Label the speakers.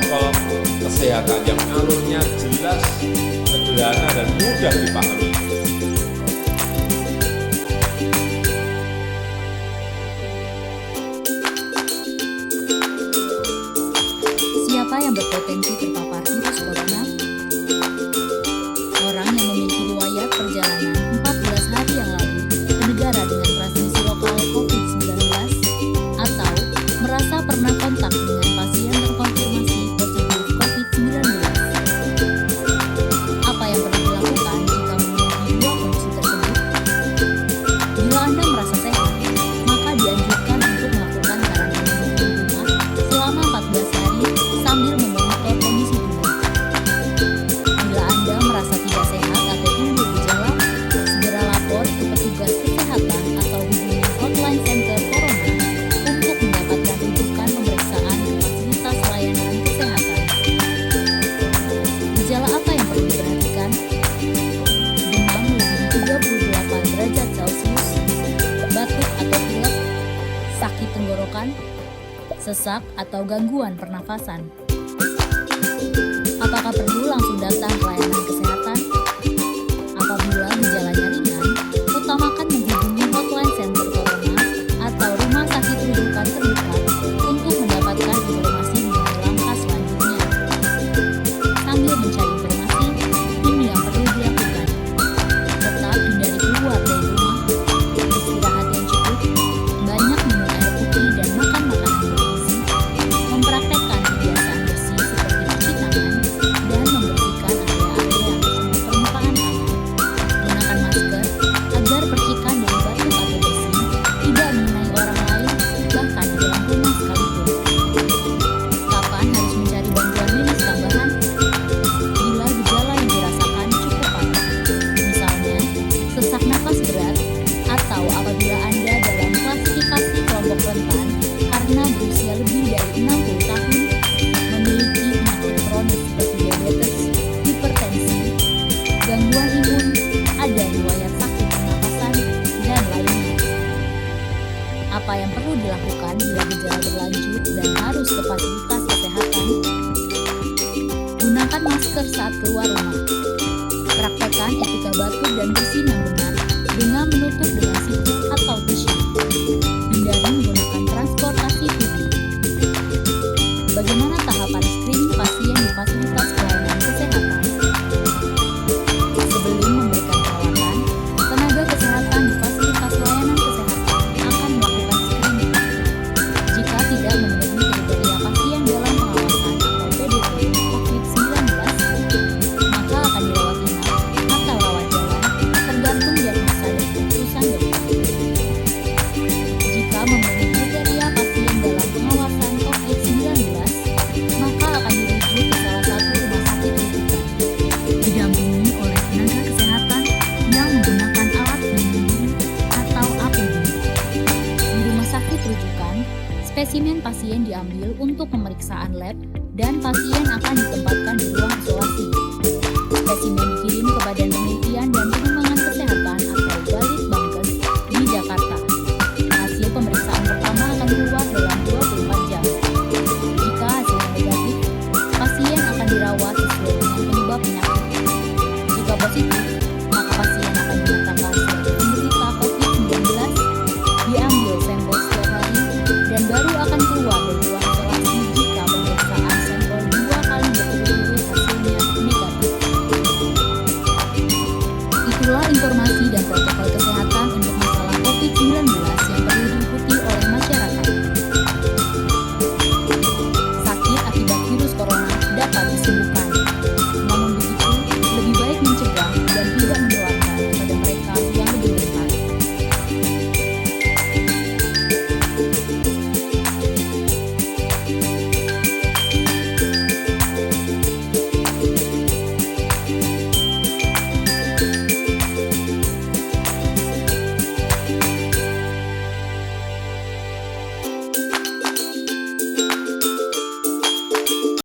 Speaker 1: protokol kesehatan yang alurnya jelas, sederhana, dan mudah dipahami.
Speaker 2: Siapa yang berpotensi terpapar virus corona? Orang yang memiliki riwayat perjalanan 14 hari yang lalu ke negara dengan transmisi lokal COVID-19 atau merasa pernah kontak dengan pasien terkonfirmasi positif COVID-19. Apa yang perlu dilakukan jika memiliki dua kondisi tersebut? Bila Anda merasa sehat, maka dianjurkan untuk melakukan karantina di rumah selama 14 hari sambil memonitor kondisi tubuh. Bila Anda merasa tidak sehat atau timbul gejala, segera lapor ke petugas kesehatan atau hubungi hotline center corona untuk mendapatkan rujukan pemeriksaan ke fasilitas layanan kesehatan. Gejala apa yang perlu diperhatikan? Demam melebihi 38 derajat Celcius, batuk atau pilek, sakit tenggorokan, sesak atau gangguan pernafasan. Apakah perlu langsung datang ke layanan kesehatan? Apabila gejalanya ringan, utamakan menghubungi hotline center corona atau rumah sakit rujukan terdekat untuk mendapatkan informasi mengenai langkah selanjutnya. Sambil mencari informasi, ini yang perlu dilakukan. Tetap hindari keluar dari rumah, istirahat yang cukup, banyak minum air putih dan makan makanan bergizi, mempraktekkan kebiasaan bersih seperti cuci tangan dan membersihkan area-area bersama permukaan tangan. Gunakan masker agar percikan dari batuk atau bersin tidak mengenai orang lain, bahkan di dalam rumah sekalipun. Kapan harus mencari bantuan medis tambahan? Bila gejala yang dirasakan cukup parah, misalnya sesak napas berat, atau apabila Anda dalam klasifikasi kelompok rentan karena berusia lebih dari 60 tahun, memiliki penyakit kronis seperti diabetes, hipertensi, gangguan imun, ada riwayat sakit pernapasan, dan lainnya. Apa yang perlu dilakukan bila gejala berlanjut dan harus ke fasilitas kesehatan? Gunakan masker saat keluar rumah. Praktekkan etika batuk dan bersin yang benar dengan menutup dengan siput atau tisu. Hindari menggunakan transportasi publik. Bagaimana tahapan screening pasien di fasilitas pelayanan kesehatan? Sebelum memberikan perawatan, tenaga kesehatan di fasilitas pelayanan kesehatan akan melakukan screening. Jika tidak memenuhi kriteria pasien dalam pengawasan atau PDP COVID-19, maka akan dirawat inap atau rawat jalan tergantung diagnosa dan keputusan dokter. Jika memenuhi kriteria pasien dalam pengawasan COVID-19, maka akan dirujuk ke salah satu rumah sakit rujukan, didampingi oleh tenaga kesehatan yang menggunakan alat pelindung diri atau APD. Di rumah sakit rujukan, spesimen pasien diambil untuk pemeriksaan lab dan pasien akan ditempatkan di ruang isolasi.